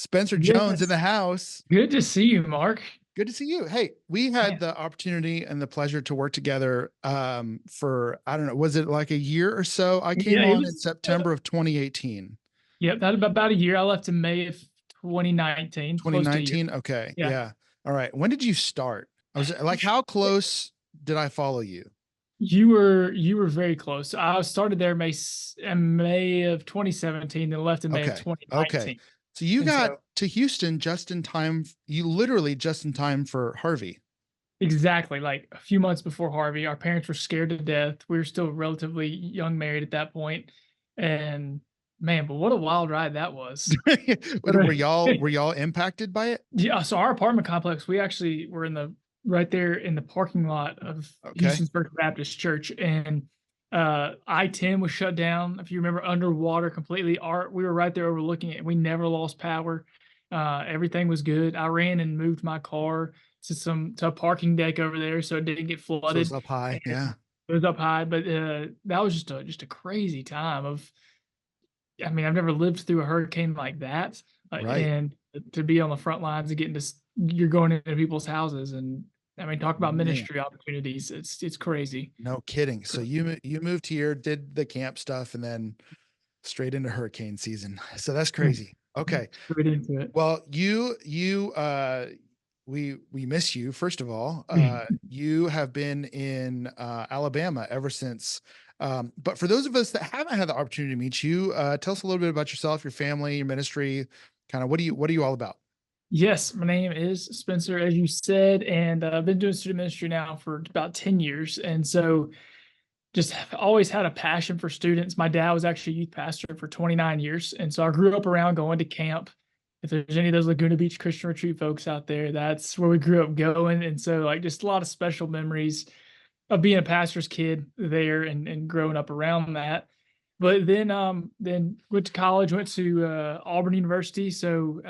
Spencer Jones in Yes. the house. Good to see you, Mark. Good to see you. Hey, we had Man. the opportunity and the pleasure to work together for, I don't know, was it like a year or so? I came Yeah, it on in was, September of 2018. yeah, that about a year. I left in May of 2019, close to a year. 2019. Okay. Yeah. Yeah. All right. When did you start? I was like, how close did I follow you? You were very close. I started there in May of 2017, then left in May of Okay. Okay. 2019. So you And got so to Houston just in time. You literally just in time for Harvey. exactly like a few months before Harvey, our parents were scared to death. We were still relatively young married at that point. And man, but what a wild ride that was. Were y'all impacted by it? Yeah, so our apartment complex, we actually were in the right there in the parking lot of Okay. Houston's First Baptist Church, and I-10 was shut down. If you remember, underwater completely. We were right there overlooking it. We never lost power. Everything was good. I ran and moved my car to a parking deck over there, so it didn't get So it's flooded. up high. And Yeah. it was up high, but that was just a crazy time of. I mean, I've never lived through a hurricane like that, Right. and to be on the front lines and you're going into people's houses, and I mean, talk about Man. ministry opportunities. It's crazy. No kidding. So you moved here, did the camp stuff, and then straight into hurricane season. So that's crazy. Okay. Right into it. Well, we miss you. First of all, you have been in Alabama ever since. But for those of us that haven't had the opportunity to meet you, tell us a little bit about yourself, your family, your ministry. Kind of what are you all about? Yes, my name is Spencer, as you said, and I've been doing student ministry now for about 10 years. And so just have always had a passion for students. My dad was actually a youth pastor for 29 years. And so I grew up around going to camp. If there's any of those Laguna Beach Christian Retreat folks out there, that's where we grew up going. And so, like, just a lot of special memories of being a pastor's kid there and growing up around that. But then went to college, went to Auburn University. So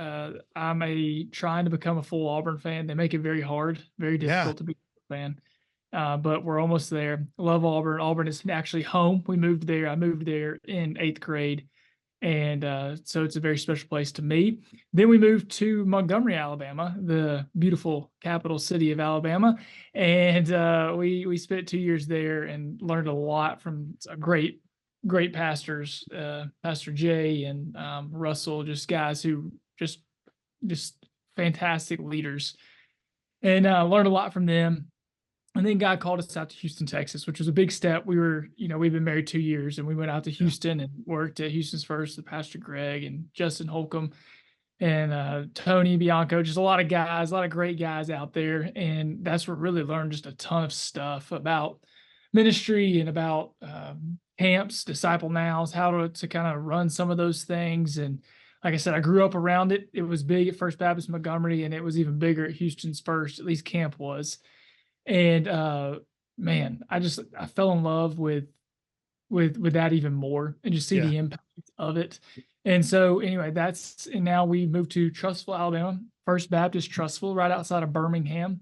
I'm trying to become a full Auburn fan. They make it very hard, very Yeah. difficult to be a fan. But we're almost there. Love Auburn. Auburn is actually home. We moved there. I moved there in eighth grade, and so it's a very special place to me. Then we moved to Montgomery, Alabama, the beautiful capital city of Alabama, and we spent 2 years there and learned a lot from a great pastors, Pastor Jay and Russell, just guys who just fantastic leaders, and learned a lot from them. And then God called us out to Houston, Texas, which was a big step. We've been married 2 years, and we went out to Yeah. Houston and worked at Houston's First with Pastor Greg and Justin Holcomb and Tony Bianco, just a lot of guys, a lot of great guys out there. And that's where really learned just a ton of stuff about ministry and about camps, disciple nows, how to kind of run some of those things. And like I said, I grew up around it. It was big at First Baptist Montgomery, and it was even bigger at Houston's First, at least camp was. And man, I fell in love with that even more and just see Yeah. the impact of it. And so anyway, and now we moved to Trussville, Alabama, First Baptist Trussville, right outside of Birmingham.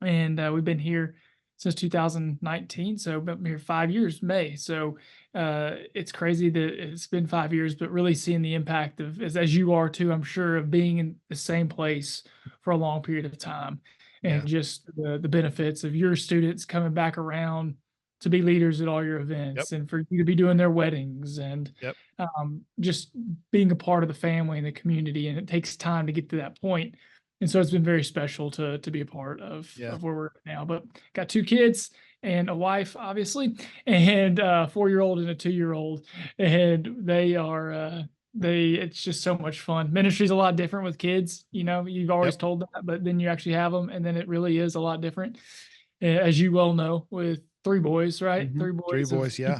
And we've been here since 2019. So been here 5 years, May. So it's crazy that it's been 5 years, but really seeing the impact of, as you are too, I'm sure, of being in the same place for a long period of time, and Yeah. just the benefits of your students coming back around to be leaders at all your Yep. events, and for you to be doing their weddings, and Yep. just being a part of the family and the community. And it takes time to get to that point. And so it's been very special to be a part Yeah. of where we're at now. But got two kids and a wife, obviously, and a 4-year-old and a 2-year-old, and it's just so much fun. Ministry's a lot different with kids. You've always Yep. told that, but then you actually have them, and then it really is a lot different, as you well know, with three boys, right? Three Three boys of boys. Yeah.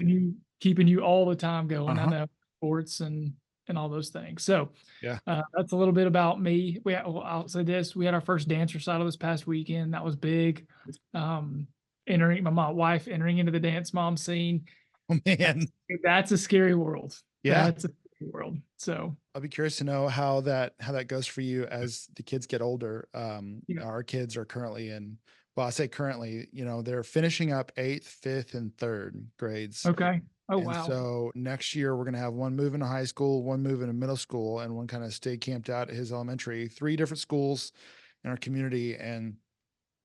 keeping you all the time Uh going. I huh. know, sports and all those things. So Yeah. that's a little bit about me. I'll say this: we had our first dance recital this past weekend. That was big. Um, entering my wife entering into the dance mom scene. Oh man. That's a scary world. Yeah. That's a scary world. So I'll be curious to know how that goes for you as the kids get older. yeah. Our kids are currently well, I say currently, they're finishing up eighth, fifth, and third grades. Okay. Oh, And wow. so next year we're going to have one move into high school, one move into middle school, and one kind of stay camped out at his elementary. Three different schools in our community, and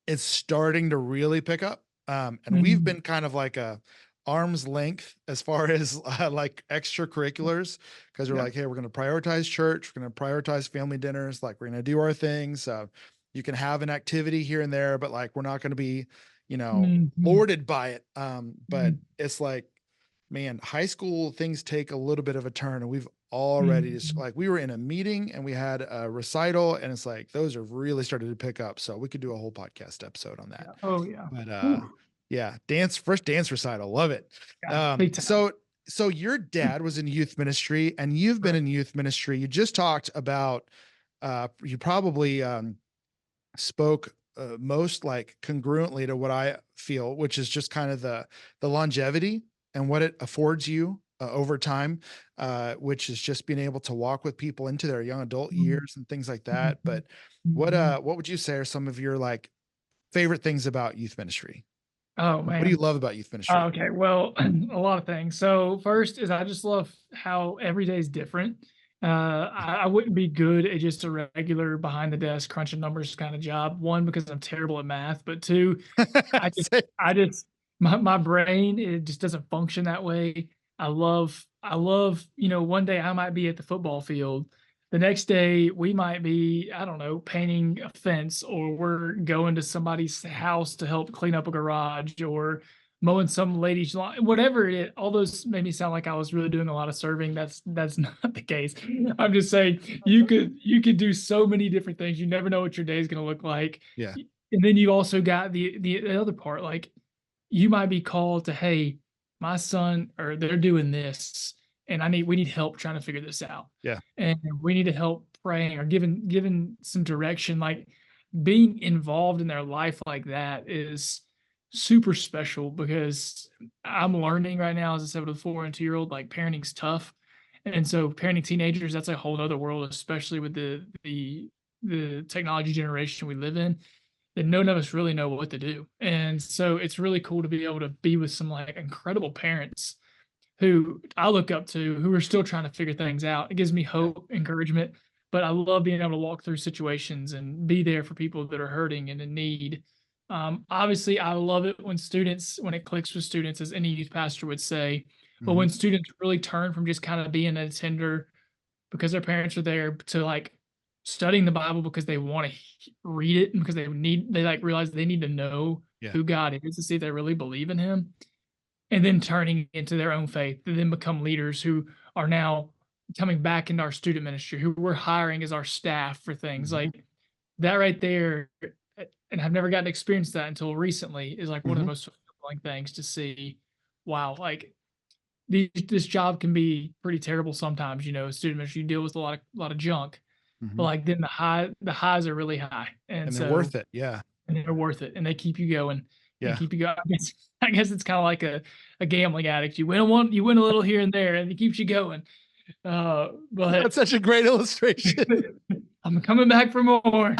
it's starting to really pick up. And we've Mhm. been kind of like a arm's length as far as like extracurriculars, because we're Yeah. like, hey, we're going to prioritize church, we're going to prioritize family dinners, like we're going to do our things. You can have an activity here and there, but like we're not going to be, Mhm. lorded by it. But Mhm. it's like, man, high school things take a little bit of a turn, and we've already just Mhm. like we were in a meeting and we had a recital, and it's like those are really started to pick up. So we could do a whole podcast episode on that. Yeah. Oh, yeah. But Ooh, yeah, first dance recital, love it. yeah, Um, big time. so so your dad was in youth ministry and you've been Right. in youth ministry. You just talked about you probably spoke most like congruently to what I feel, which is just kind of the longevity and what it affords you over time, which is just being able to walk with people into their young adult Mhm. years and things like that. Mhm. But Mhm. what would you say are some of your like favorite things about youth ministry? Oh, What do you man. love about youth ministry? Okay, well, a lot of things. So first is I just love how every day is different. I wouldn't be good at just a regular behind the desk crunching numbers kind of job. One, because I'm terrible at math, but two, I just Say- I just my brain, it just doesn't function that way. I love, one day I might be at the football field. The next day we might be, I don't know, painting a fence, or we're going to somebody's house to help clean up a garage, or mowing some lady's lawn, whatever it is. All those made me sound like I was really doing a lot of serving. That's not the case. I'm just saying you could do so many different things. You never know what your day is going to look like. yeah. And then you also got the other part, like you might be called to, hey, my son, or they're doing this, and we need help trying to figure this out. Yeah. And we need to help praying or giving some direction. Like being involved in their life like that is super special, because I'm learning right now, as I said, with a 4 and 2-year-old, like parenting's tough. And so parenting teenagers, that's a whole other world, especially with the technology generation we live in, that none of us really know what to do. And so it's really cool to be able to be with some like incredible parents who I look up to, who are still trying to figure things out. It gives me Yeah. hope, encouragement, but I love being able to walk through situations and be there for people that are hurting and in need. Obviously, I love it when it clicks with students, as any youth pastor would say, but Hmm. when students really turn from just kind of being a attender because their parents are there, to like studying the Bible because they want to read it, and because they like realize they need to know Yeah. who God is to see if they really believe in Him, and then turning into their own faith, to then become leaders who are now coming back into our student ministry, who we're hiring as our staff for things Hmm. like that right there. And I've never gotten to experience that until recently, is like one of the Hmm. most fulfilling things to see. Wow, like this job can be pretty terrible sometimes. Student ministry, you deal with a lot of junk, but Hmm. like then the highs are really high, and And they're so worth it. Yeah. and they're worth it, and they keep you going and Yeah. keep you going. I guess it's kind of like a gambling addict. You win a little here and there, and it keeps you going. But That's such a great illustration. I'm coming back for more.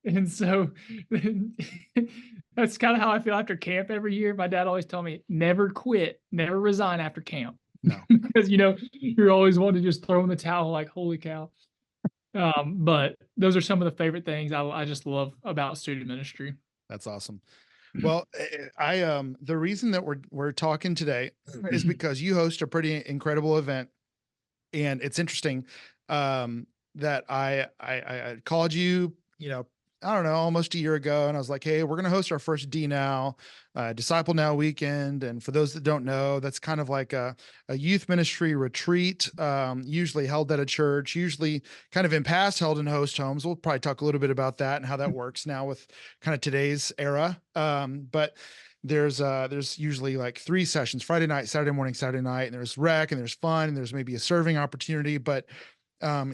And so that's kind of how I feel after camp every year. My dad always told me, never quit, never resign after camp. No. Because you're always wanting to just throw in the towel, like, holy cow. But those are some of the favorite things I just love about student ministry. That's awesome. Well, the reason that we're talking today is because you host a pretty incredible event, and it's interesting that I called you, I don't know, almost a year ago, and I was like, hey, we're going to host our first D Now, Disciple Now weekend. And for those that don't know, that's kind of like a youth ministry retreat, usually held at a church, usually kind of in past held in host homes. We'll probably talk a little bit about that and how that works now with kind of today's era. But there's usually like 3 sessions: Friday night, Saturday morning, Saturday night, and there's rec and there's fun and there's maybe a serving opportunity. But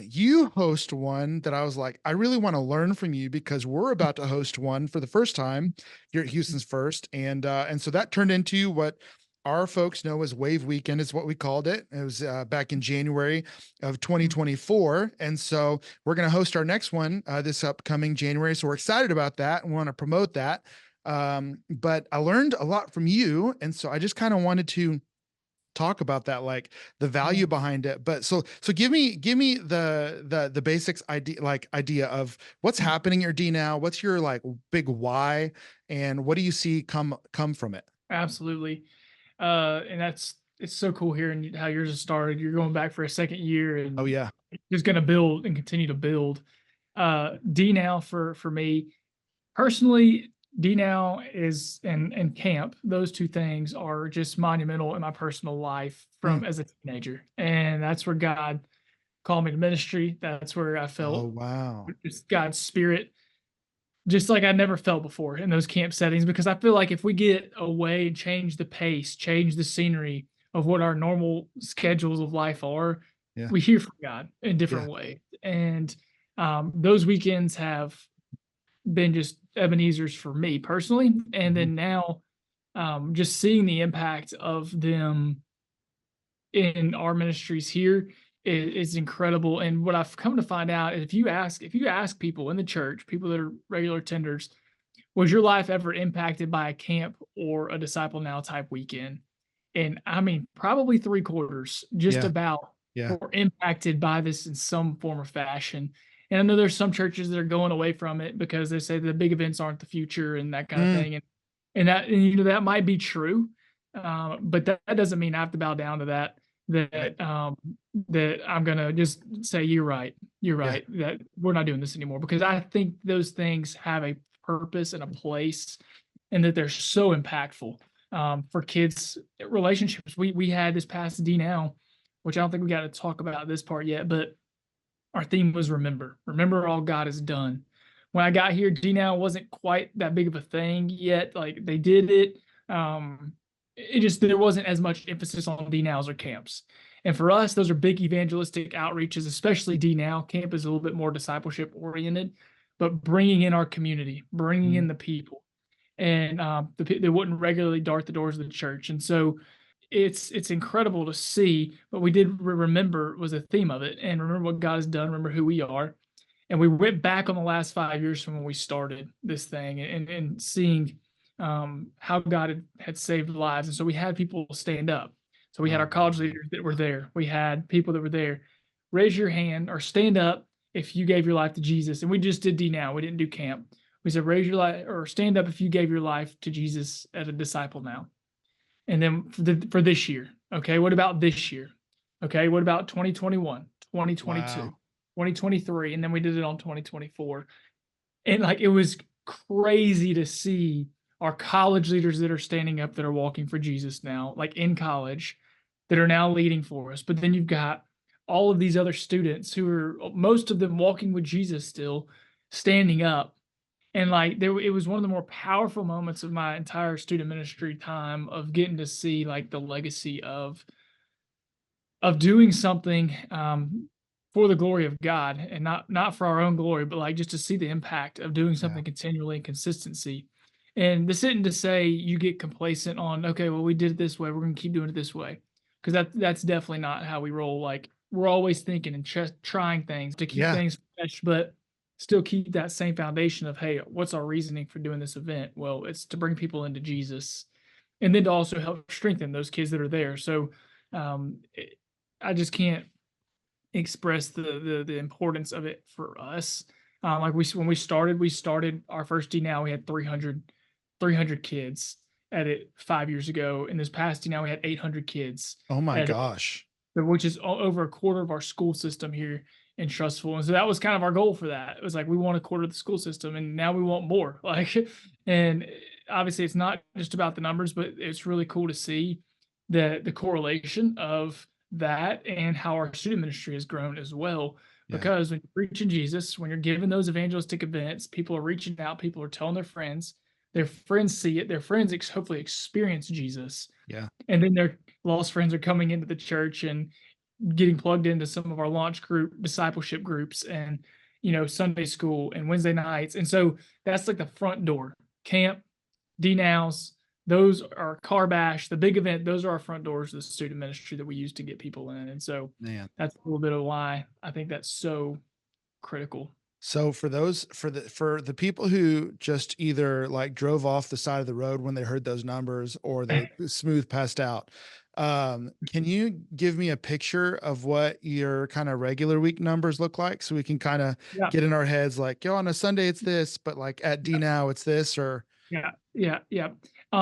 you host one that I was like, I really want to learn from you, because we're about to host one for the first time here at Houston's First. And so that turned into what our folks know as Wave Weekend, is what we called it. It was back in January of 2024. And so we're going to host our next one this upcoming January. So we're excited about that and want to promote that. But I learned a lot from you. And so I just kind of wanted to talk about that, like the Yeah. value behind it. But so give me the basics idea of what's happening at your D now. What's your like big why, and what do you see come from it? Absolutely. And it's so cool hearing how yours has started. You're going back for a second year Oh and yeah, just going to build and continue to build. D now for me personally, D now is and camp. Those two things are just monumental in my personal life mm. from as a teenager, and that's where God called me to ministry. That's where I Oh felt wow, just God's spirit just like I never felt before in those camp settings, because I feel like if we get away and change the pace, change the scenery of what our normal schedules of life are, yeah, we hear from God in yeah, different ways. And those weekends have been just Ebenezer's for me personally. And mhm, then now, just seeing the impact of them in our ministries here is incredible. And what I've come to find out is if you ask people in the church, people that are regular attenders, was your life ever impacted by a camp or a Disciple Now type weekend? And I mean, probably three quarters just yeah, about yeah, were impacted by this in some form or fashion. And I know there's some churches that are going away from it because they say the big events aren't the future and that kind of mm, thing. And that might be true, but that doesn't mean I have to bow down to that. yeah, That I'm gonna just say you're right. You're yeah, right. That we're not doing this anymore because I think those things have a purpose and a place, and that they're so impactful for kids' relationships. We had this past D now, which I don't think we got to talk about this part yet, but our theme was remember all God has done. When I got here, D now wasn't quite that big of a thing yet. Like they did it. It just there wasn't as much emphasis on D nows or camps. And for us, those are big evangelistic outreaches, especially D now. Camp is a little bit more discipleship oriented, but bringing in our community, bringing mhm, in the people, and they wouldn't regularly dart the doors of the church. And so it's incredible to see. But we did remember was a theme of it, and remember what God has done. Remember who we are, and we went back on the last 5 years from when we started this thing, and seeing how God had saved lives. And so we had people stand up. So we had oh our college leaders that were there. We had people that were there. Raise your hand or stand up if you gave your life to Jesus. And we just did D now. We didn't do camp. We said raise your life or stand up if you gave your life to Jesus as a disciple now. And then for this year, okay, what about this year? Okay, what about 2021, 2022, wow, 2023, and then we did it on 2024. And like it was crazy to see our college leaders that are standing up that are walking for Jesus now, like in college, that are now leading for us. But then you've got all of these other students who are most of them walking with Jesus still, standing up. And like there it was one of the more powerful moments of my entire student ministry time of getting to see like the legacy of doing something for the glory of God, and not for our own glory, but like just to see the impact of doing yeah, something continually and consistency. And this isn't to say you get complacent on, okay, well, we did it this way, we're gonna keep doing it this way. Because that's definitely not how we roll. Like we're always thinking and trying things to keep yeah, things fresh, but still keep that same foundation of, hey, what's our reasoning for doing this event? Well, it's to bring people into Jesus, and then to also help strengthen those kids that are there. So um, I just can't express the importance of it for us. Like when we started our first D now we had 300 kids at it 5 years ago. In this past D now we had 800 kids oh my at it, gosh, which is over a quarter of our school system here in Trustful. And so that was kind of our goal for that. It was like we want a quarter of the school system, and now we want more. Like, and obviously it's not just about the numbers, but it's really cool to see the correlation of that and how our student ministry has grown as well. yeah, Because when you're preaching Jesus, when you're giving those evangelistic events, people are reaching out, people are telling their friends see it, their friends hopefully experience Jesus, yeah, and then their lost friends are coming into the church and getting plugged into some of our launch group discipleship groups, and Sunday school and Wednesday nights. And so that's like the front door. Camp, DNOWs, those are car bash, the big event, those are our front doors of the student ministry that we use to get people in. And so man. that's a little bit of why I think that's so critical. So for the people who just either like drove off the side of the road when they heard those numbers or they smooth passed out, Can you give me a picture of what your kind of regular week numbers look like so we can kind of Yeah. get in our heads like, yo, on a Sunday it's this, but like at D now it's this or Yeah.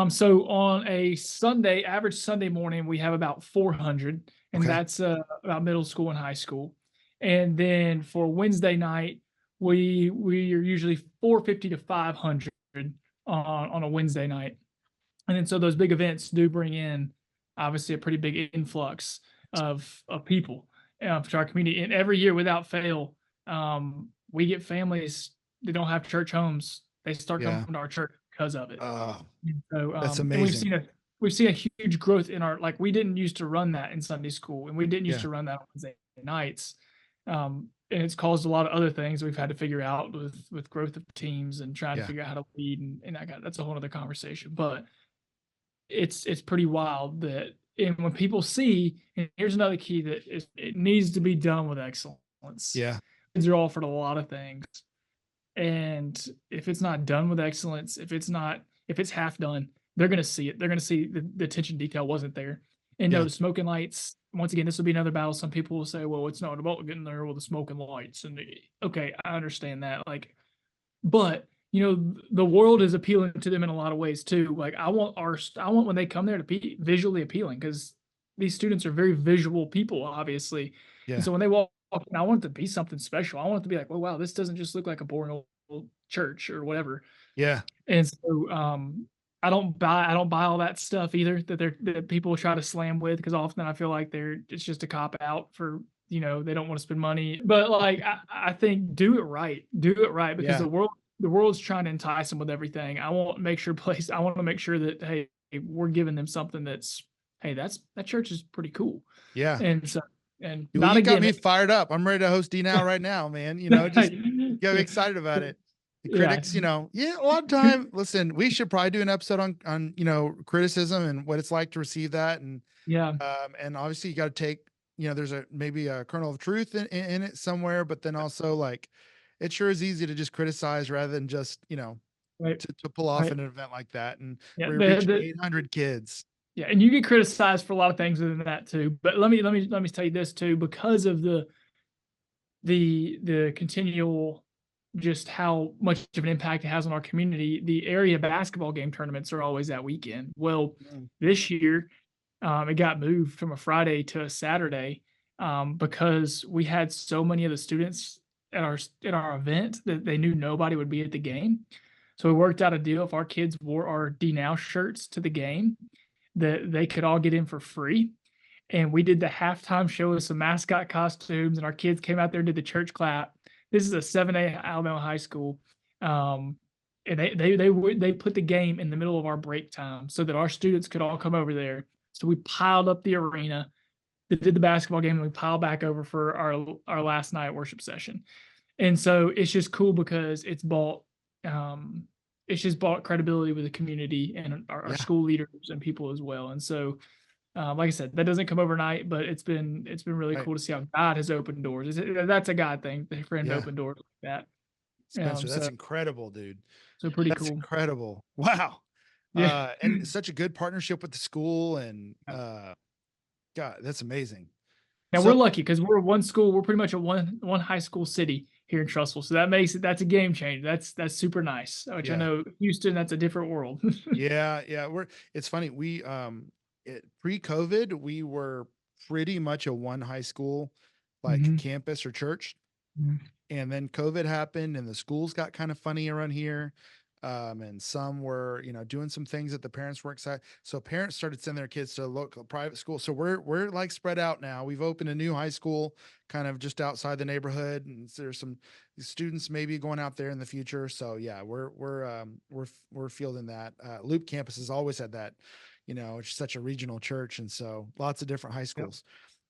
So on a Sunday, average Sunday morning, we have about 400, and okay. that's about middle school and high school. And then for Wednesday night, we are usually 450 to 500 on a Wednesday night. And then so those big events do bring in obviously a pretty big influx of people to our community. And every year, without fail, we get families that don't have church homes. They start coming Yeah. to our church because of it. Oh, And so, that's and amazing. we've seen a huge growth in our like we didn't used to run that in Sunday school, and we didn't used Yeah. to run that on Wednesday nights. And it's caused a lot of other things we've had to figure out with growth of teams and trying to Yeah. figure out how to lead, and that's a whole other conversation. But it's pretty wild that and when people see, and here's another key that is it needs to be done with excellence. Yeah. Kids are offered a lot of things. And if it's not done with excellence, if it's half done, they're gonna see it. They're gonna see the attention detail wasn't there. And no, Yeah. the smoking lights, once again, this will be another battle. Some people will say, well, it's not about getting there with the smoking lights. And okay, I understand that. Like, but the world is appealing to them in a lot of ways too. Like I want when they come there to be visually appealing because these students are very visual people, obviously. And Yeah. so when they walk in, I want it to be something special. I want it to be like, oh wow, this doesn't just look like a boring old church or whatever. Yeah. And so I don't buy all that stuff either that people try to slam with because often I feel like it's just a cop out for they don't want to spend money. But like I think do it right. Do it right because Yeah. the world's trying to entice them with everything. I want to make sure that hey, we're giving them something that's hey, that church is pretty cool. Yeah. And so and Well, not you a got me gimmick. fired up. I'm ready to host D now right now, man. Just get me excited about it. The Yeah. critics, yeah, a lot of time. Listen, we should probably do an episode on criticism and what it's like to receive that, Yeah. and obviously you got to take, there's maybe a kernel of truth in it somewhere, but then also like, it sure is easy to just criticize rather than just Right. to pull off Right. an event like that, and Yeah. we're reaching 800 kids. Yeah, and you get criticized for a lot of things within that too. But let me tell you this too, because of the continual just how much of an impact it has on our community, the area basketball game tournaments are always that weekend. Well, Mm. this year, it got moved from a Friday to a Saturday because we had so many of the students at our event that they knew nobody would be at the game. So we worked out a deal if our kids wore our D Now shirts to the game, that they could all get in for free. And we did the halftime show with some mascot costumes, and our kids came out there and did the church clap. This is a 7A Alabama high school. And they put the game in the middle of our break time so that our students could all come over there. So we piled up the arena, did the basketball game, and we piled back over for our last night worship session. And so it's just cool because it's just bought credibility with the community and our Yeah. school leaders and people as well. And so, like I said, that doesn't come overnight, but it's been really Right. cool to see how God has opened doors. That's a God thing for him to Yeah. open doors like that. Spencer, that's So incredible, dude. pretty That's cool. incredible. Wow. Yeah. And such a good partnership with the school and Yeah. God, that's amazing. Now So we're lucky because we're one school. We're pretty much a one high school city here in Trussville, so that's a game changer. That's super nice. Which I yeah. know Houston, that's a different world. Yeah. It's funny. We pre-COVID, we were pretty much a one high school like Mhm. campus or church. Mhm. And then COVID happened and the schools got kind of funny around here. And some were, doing some things that the parents weren't excited. So parents started sending their kids to local private school. So we're like spread out now. We've opened a new high school kind of just outside the neighborhood. And there's some students maybe going out there in the future. So yeah, we're fielding that. Loop campus has always had that, it's such a regional church. And so lots of different high Yep. schools.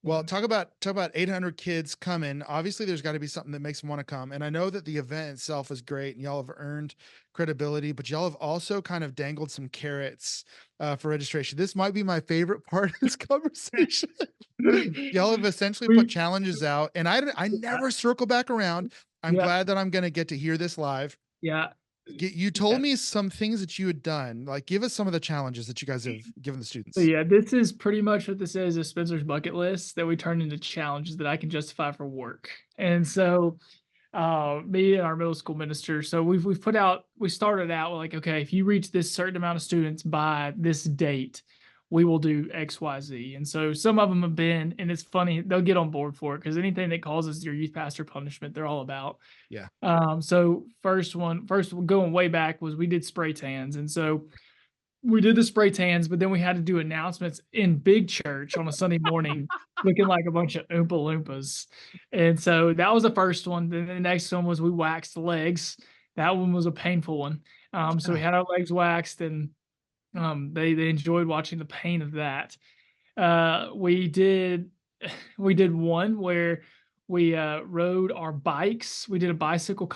Well, talk about 800 kids coming. Obviously, there's got to be something that makes them want to come. And I know that the event itself is great, and y'all have earned credibility, but y'all have also kind of dangled some carrots for registration. This might be my favorite part of this conversation. Y'all have essentially put challenges out, and I never circle back around. I'm Yeah. glad that I'm going to get to hear this live. Yeah. You told Yeah. me some things that you had done. Like, give us some of the challenges that you guys have given the So students. yeah, this is pretty much what this is Spencer's bucket list that we turn into challenges that I can justify for work. And so me and our middle school minister. So we started out with like, okay, if you reach this certain amount of students by this date, we will do XYZ. And so some of them have been, and it's funny, they'll get on board for it because anything that causes your youth pastor punishment, they're all about. Yeah. So first one going way back was we did spray tans. And so we did the spray tans, but then we had to do announcements in big church on a Sunday morning, looking like a bunch of Oompa Loompas. And so that was the first one. Then the next one was we waxed legs. That one was a painful one. So we Yeah. had our legs waxed, and they enjoyed watching the pain of that. We did we did one where we rode our bikes. We did a bicycle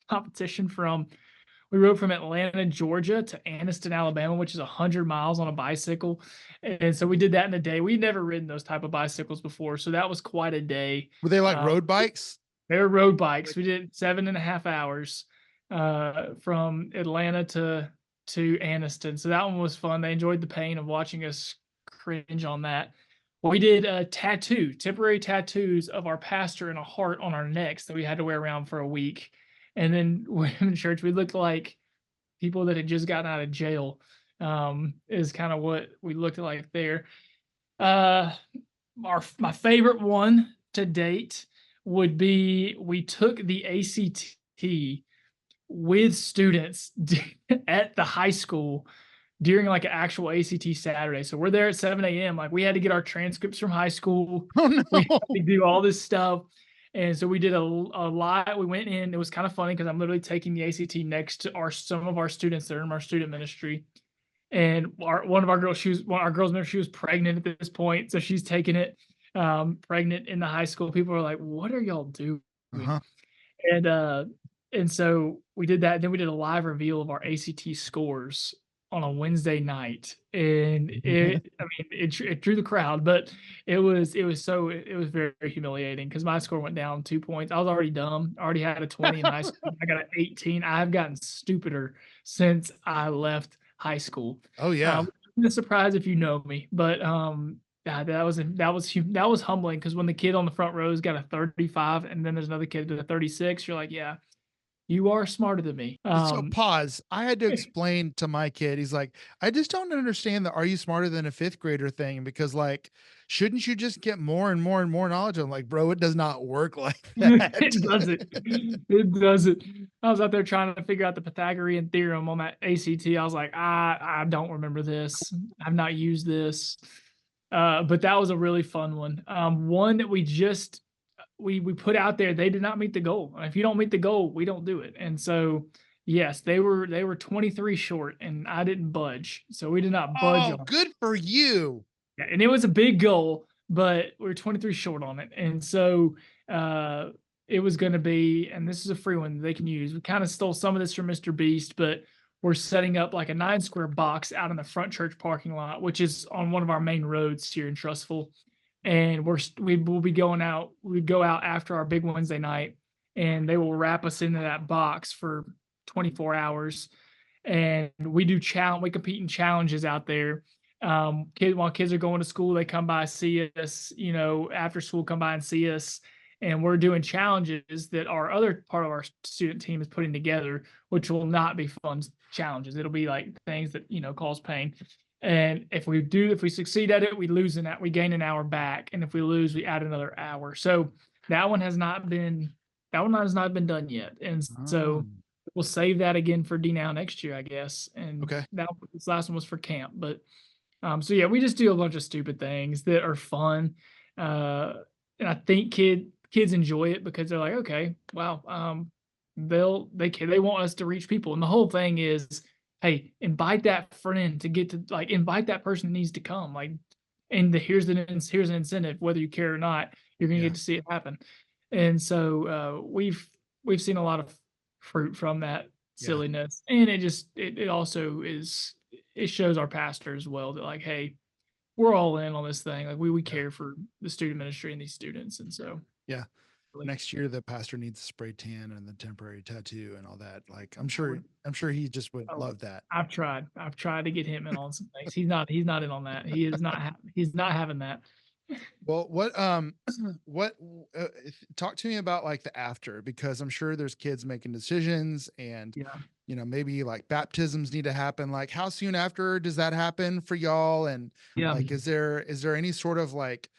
competition from we rode from Atlanta, Georgia to Anniston, Alabama, which is 100 miles on a bicycle. And so we did that in a day. We'd never ridden those type of bicycles before, so that was quite a day. Were they like Uh, road bikes? they were road bikes. We did 7.5 hours from Atlanta to Anniston. So that one was fun. They enjoyed the pain of watching us cringe on that. We did a temporary tattoos of our pastor and a heart on our necks that we had to wear around for a week. And then when in church, we looked like people that had just gotten out of jail. Is kind of what we looked like there. Uh, my favorite one to date would be we took the ACT with students at the high school during like an actual ACT Saturday. So we're there at 7 a.m. Like we had to get our transcripts from high school. Oh We no. had to do all this stuff. And so we did a lot. We went in. It was kind of funny because I'm literally taking the ACT next to some of our students that are in our student ministry. And one of our girls, our girls' member, she was pregnant at this point, so she's taking it, pregnant in the high school. People are like, "What are y'all doing?" Uh-huh. And so we did that. Then we did a live reveal of our ACT scores on a Wednesday night, and I mean, it drew the crowd, but it was very humiliating because my score went down 2 points. I was already dumb. I already had a 20 in high school. I got an 18. I have gotten stupider since I left high school. Oh yeah. I'm surprised if you know me, but yeah, that was humbling because when the kid on the front row's got a 35 and then there's another kid with a 36, you're like, yeah, you are smarter than me. So pause. I had to explain to my kid. He's like, I just don't understand the "Are you smarter than a fifth grader" thing because, like, shouldn't you just get more and more and more knowledge? I'm like, bro, it does not work like that. It doesn't. It doesn't. I was out there trying to figure out the Pythagorean theorem on that ACT. I was like, I don't remember this. I've not used this. But that was a really fun one. One that we put out there, they did not meet the goal. If you don't meet the goal, we don't do it. And so yes, they were 23 short and I didn't budge. So we did not budge Oh, on it. good for you. Yeah, and it was a big goal, but we were 23 short on it. And so it was going to be, and this is a free one they can use. We kind of stole some of this from Mr. Beast, but we're setting up like a 9 square box out in the front church parking lot, which is on one of our main roads here in Trustful. And we will be going out. We go out after our big Wednesday night, and they will wrap us into that box for 24 hours. And we do challenge. We compete in challenges out there. While kids are going to school, they come by, see us, after school, come by and see us. And we're doing challenges that our other part of our student team is putting together, which will not be fun challenges. It'll be like things that, cause pain. And if we succeed at it, we gain an hour back. And if we lose, we add another hour. So that one has not been done yet. And so Oh, we'll save that again for D now next year, I guess. And okay. this last one was for camp, but so yeah, we just do a bunch of stupid things that are fun. And I think kids enjoy it because they're like, okay, wow, they want us to reach people. And the whole thing is, hey, invite that friend to get to invite that person that needs to come. Like, and here's an incentive, whether you care or not, you're gonna Yeah. get to see it happen. And so we've seen a lot of fruit from that Yeah. silliness. And it also it shows our pastor as well that like, hey, we're all in on this thing. Like we care for the student ministry and these students. And so Yeah. Really. next year the pastor needs a spray tan and the temporary tattoo and all that. Like I would, I'm sure he just would oh, love that. I've tried to get him in on some things. He's not in on that. He's not having that. Well, what talk to me about like the after, because I'm sure there's kids making decisions and Yeah. maybe like baptisms need to happen. Like how soon after does that happen for y'all? And Yeah. like is there any sort of like,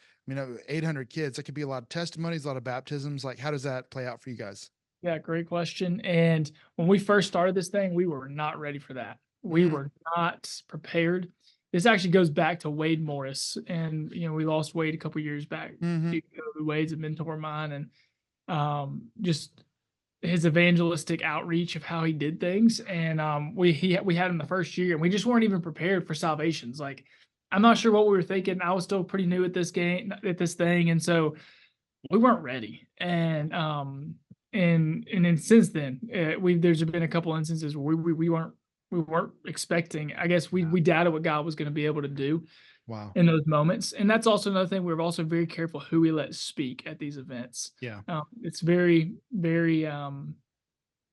800 kids, that could be a lot of testimonies, a lot of baptisms. Like how does that play out for you guys? Yeah, great question. And when we first started this thing, we were not ready for that. We Mm, were not prepared. This actually goes back to Wade Morris, and we lost Wade a couple years back mhm, due to COVID. Wade's a mentor of mine, and just his evangelistic outreach of how he did things. And we had him the first year, and we just weren't even prepared for salvations. Like, I'm not sure what we were thinking. I was still pretty new at this thing, and so we weren't ready. And then since then, there's been a couple instances where we weren't expecting. I guess yeah, we doubted what God was going to be able to do wow, in those moments. And that's also another thing. We're also very careful who we let speak at these events. yeah, It's very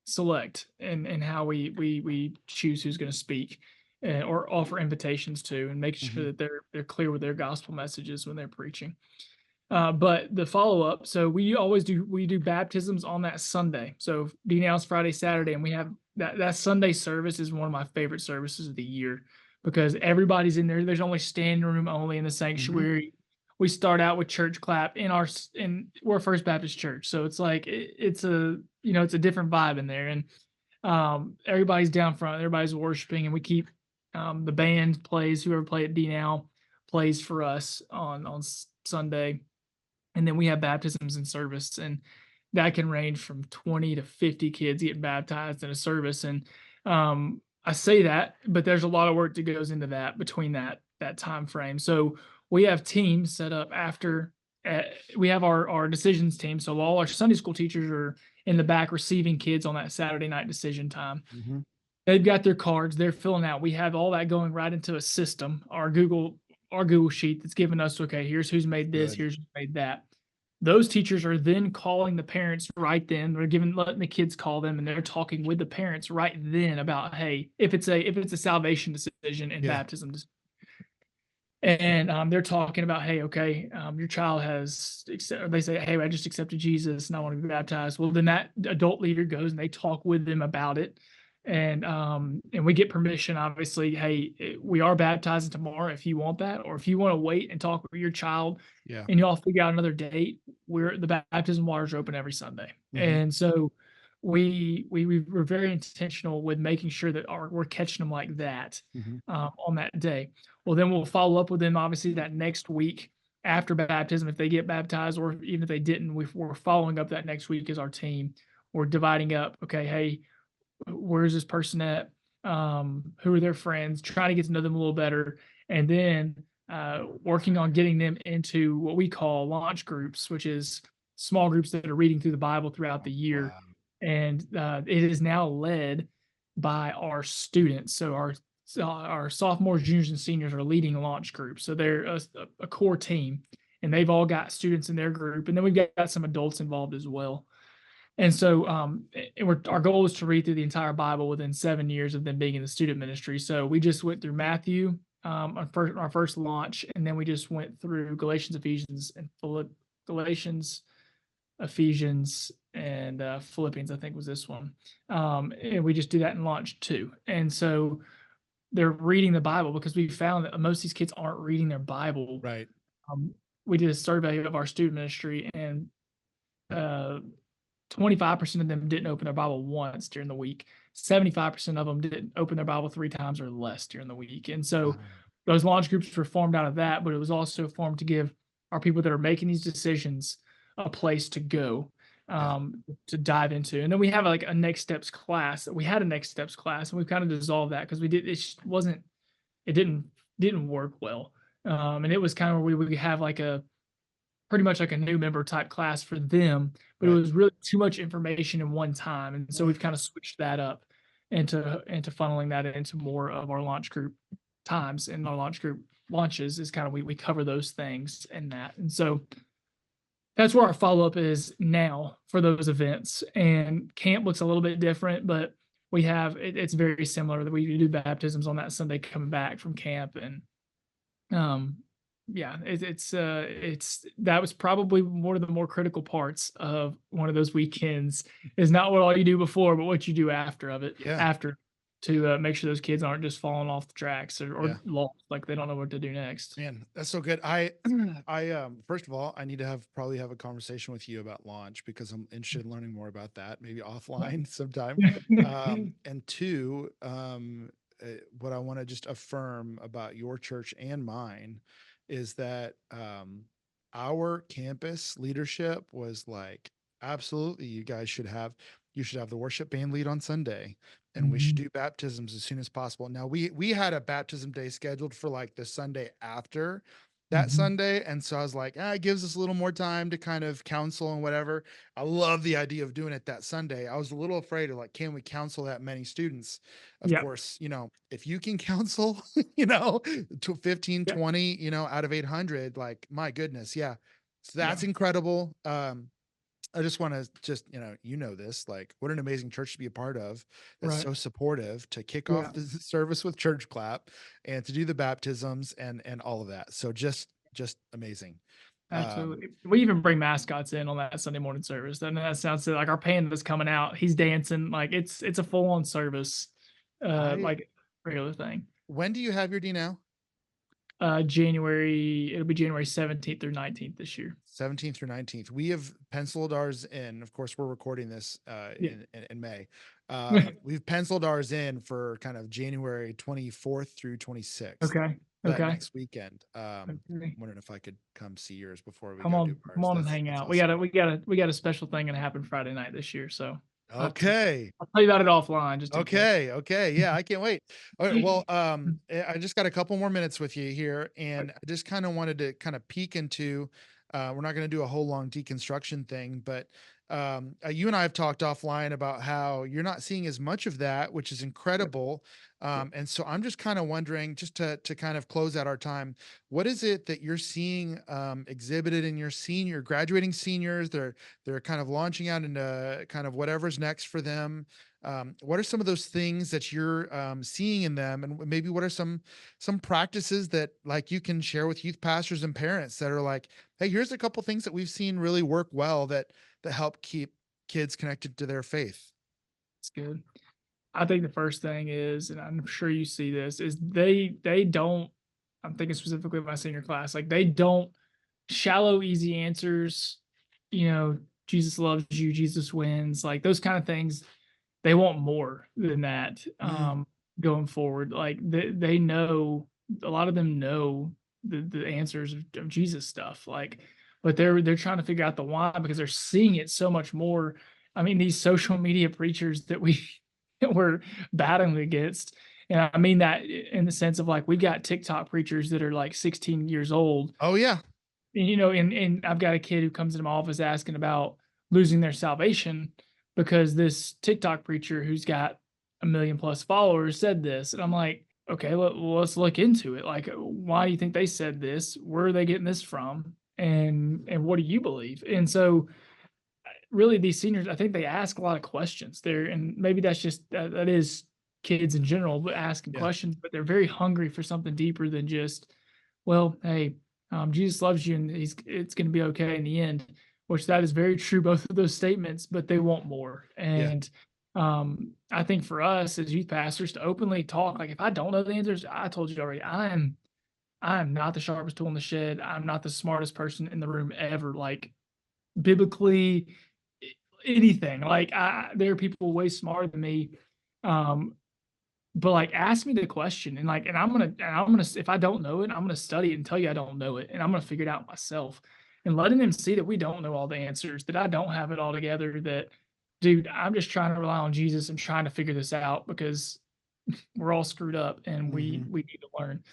select in how we choose who's going to speak, or offer invitations to, and make sure mhm, that they're clear with their gospel messages when they're preaching. But the follow up, so we do baptisms on that Sunday. So DNAO's Friday, Saturday, and we have that Sunday service is one of my favorite services of the year because everybody's in there. There's only standing room only in the mhm, sanctuary. We start out with church clap in we're a First Baptist church, so it's like it's a it's a different vibe in there, and everybody's down front, everybody's worshiping, and we keep the band plays. Whoever play at DNAO plays for us on Sunday, and then we have baptisms in service, and that can range from 20 to 50 kids getting baptized in a service. And I say that, but there's a lot of work that goes into that between that time frame. So we have teams set up after we have our decisions team. So all our Sunday school teachers are in the back receiving kids on that Saturday night decision time. mhm, They've got their cards, they're filling out. We have all that going right into a system, our Google sheet that's giving us, okay, here's who's made this, good, here's who's made that. Those teachers are then calling the parents right then. They're letting the kids call them, and they're talking with the parents right then about, hey, if it's a salvation decision and yeah, baptism, and they're talking about, hey, okay, your child they say, hey, I just accepted Jesus and I want to be baptized. Well, then that adult leader goes and they talk with them about it, and we get permission. Obviously, hey, we are baptizing tomorrow if you want that, or if you want to wait and talk with your child, yeah, and y'all figure out another date. The baptism waters are open every Sunday, mhm, and so we're very intentional with making sure that we're catching them like that mhm, on that day. Well, then we'll follow up with them obviously that next week after baptism if they get baptized, or even if they didn't, we're following up that next week as our team. We're dividing up. Okay, hey, where's this person at? Who are their friends? Trying to get to know them a little better, and then working on getting them into what we call launch groups, which is small groups that are reading through the Bible throughout the year. wow, And it is now led by our students. So our sophomores, juniors, and seniors are leading launch groups. So they're a core team, and they've all got students in their group, and then we've got some adults involved as well. And so our goal is to read through the entire Bible within 7 years of them being in the student ministry. So we just went through Matthew our first launch, and then we just went through Galatians, Ephesians, and Galatians, Ephesians, and Philippians, I think was this one. And we just do that in launch two. And so they're reading the Bible because we found that most of these kids aren't reading their Bible. right, Um, we did a survey of our student ministry, and uh, 25% of them didn't open their Bible once during the week. 75% of them didn't open their Bible 3 times or less during the week. And so wow, those launch groups were formed out of that, but it was also formed to give our people that are making these decisions a place to go, yeah, to dive into. And then we have like a next steps class. We had a next steps class, and we've kind of dissolved that because it didn't work well. And it was kind of where we have like a pretty much like a new member type class for them, but it right, was really too much information in one time. And so mm, we've kind of switched that up into funneling that into more of our launch group times, and our launch group launches is kind of we cover those things and that. And so that's where our follow-up is now for those events, and camp looks a little bit different, but it's very similar that we do baptisms on that Sunday coming back from camp, and, um, yeah, it's that was probably one of the more critical parts of one of those weekends, is not what all you do before, but what you do Yeah. after to, make sure those kids aren't just falling off the tracks or Yeah. lost, like they don't know what to do next. Man, that's so good. First of all, I need to probably have a conversation with you about launch because I'm interested in learning more about that, maybe offline sometime. And two, what I want to just affirm about your church and mine is that our campus leadership was like, absolutely, you should have the worship band lead on Sunday, and we should Mhm. do baptisms as soon as possible. Now we had a baptism day scheduled for like the Sunday after that Mhm. Sunday, and so I was like, it gives us a little more time to kind of counsel and whatever. I love the idea of doing it that Sunday. I was a little afraid of like, can we counsel that many students? Of Yep, course, if you can counsel, to 15, yep, 20, out of 800, like my goodness, yeah. So yeah, that's incredible. I just want to this, like what an amazing church to be a part of that's right, so supportive to kick yeah. off the service with church clap and to do the baptisms and all of that. So just amazing. Um Absolutely. We even bring mascots in on that Sunday morning service. And that sounds silly, like our panda's coming out. He's dancing. Like it's a full on service, I like regular thing. when do you have your D now? It'll be January 17th through 19th this year. 17th through 19th. We have penciled ours in. Of course, we're recording this Yeah. in May. We've penciled ours in for kind of January 24th through 26th, Okay. that Okay. next weekend. Okay. Wondering if I could come see yours before we go do Come ours. on and That's hang that's out. awesome. We got a special thing gonna happen Friday night this year. So Okay. I'll tell you about it offline just in case. Okay. Okay. Yeah, I can't wait. All right. Well, I just got a couple more minutes with you here, and I just kind of wanted to kind of peek into. We're not going to do a whole long deconstruction thing, but you and I have talked offline about how you're not seeing as much of that, which is Yep. incredible. Yep. And so I'm just kind of wondering, just to kind of close out our time, what is it that you're seeing exhibited in your graduating seniors? They're kind of launching out into kind of whatever's next for them. What are some of those things that you're seeing in them, and maybe what are some practices that like you can share with youth pastors and parents that are like, hey, here's a couple things that we've seen really work well that help keep kids connected to their faith. It's good. I think the first thing is, and I'm sure you see this, is they don't. I'm thinking specifically of my senior class. Like they don't shallow, easy answers. You know, Jesus loves you, Jesus wins. Like those kind of things. They want more than that. Mm, Going forward, like they know a lot of them know the answers of Jesus stuff. Like, but they're trying to figure out the why because they're seeing it so much more. I mean, these social media preachers that we that we're battling against. And I mean that in the sense of like we've got TikTok preachers that are like 16 years old. oh yeah. And, you know, and I've got a kid who comes into my office asking about losing their salvation because this TikTok preacher who's got a million plus followers said this. And I'm like, okay, let's look into it. Like, why do you think they said this? Where are they getting this from? And what do you believe? And so really these seniors, I think they ask a lot of questions there, and maybe that's just that is kids in general, but asking Yeah. questions, but they're very hungry for something deeper than just, well, hey, Jesus loves you, and it's going to be okay in the end. Which that is very true, both of those statements, but they want more. Yeah. And I think for us as youth pastors to openly talk, like if I don't know the answers, I told you already, I am not the sharpest tool in the shed. I'm not the smartest person in the room ever. Like biblically, anything. Like there are people way smarter than me. Um, but like ask me the question and I'm gonna if I don't know it, I'm gonna study it and tell you I don't know it and I'm gonna figure it out myself. And letting them see that we don't know all the answers, that I don't have it all together, that dude, I'm just trying to rely on Jesus and trying to figure this out because we're all screwed up and Hmm. we need to learn.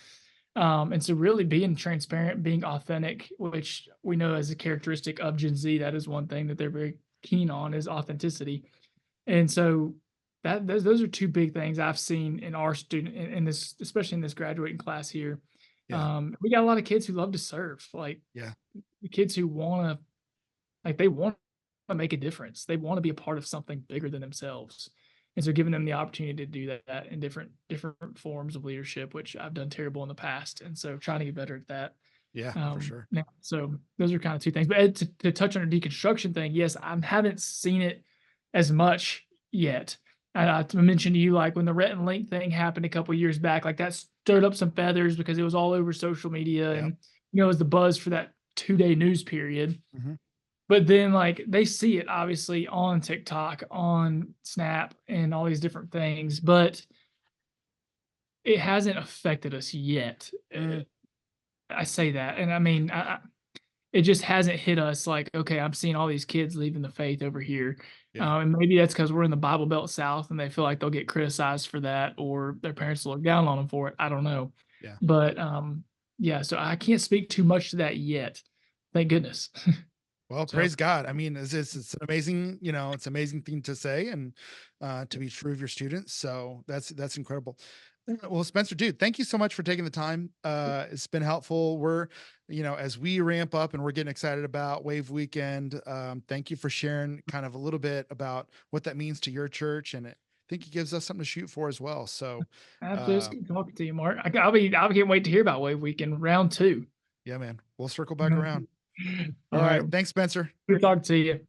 And so really being transparent, being authentic, which we know as a characteristic of Gen Z, that is one thing that they're very keen on is authenticity. And so that those are two big things I've seen in our student in this, especially in this graduating class here. Yeah. We got a lot of kids who love to serve, like Yeah. the kids who want to. Like they want to make a difference. They want to be a part of something bigger than themselves. And so giving them the opportunity to do that in different forms of leadership, which I've done terrible in the past. And so trying to get better at that. Yeah, for sure. Yeah, so those are kind of two things. But Ed, to touch on the deconstruction thing, yes, I haven't seen it as much yet. And I mentioned to you, like when the Rhett and Link thing happened a couple years back, like that stirred up some feathers because it was all over social media Yep. and it was the buzz for that 2-day news period. Mm-hmm. But then like they see it obviously on TikTok, on Snap, and all these different things, but it hasn't affected us yet. I say that, and I mean, it just hasn't hit us like, okay, I'm seeing all these kids leaving the faith over here. Yeah. And maybe that's because we're in the Bible Belt South and they feel like they'll get criticized for that or their parents will look down on them for it. I don't know. Yeah. But yeah, so I can't speak too much to that yet. Thank goodness. Well, So praise God. I mean, it's an amazing, it's an amazing thing to say and to be true of your students. So that's incredible. Well, Spencer, dude, thank you so much for taking the time. It's been helpful. We're, as we ramp up and we're getting excited about Wave Weekend, thank you for sharing kind of a little bit about what that means to your church. And I think it gives us something to shoot for as well. So absolutely, it's good talking to you, Mark. I can't wait to hear about Wave Weekend round 2. yeah, man, we'll circle back around. All All right, right. Thanks, Spencer. good talking to you.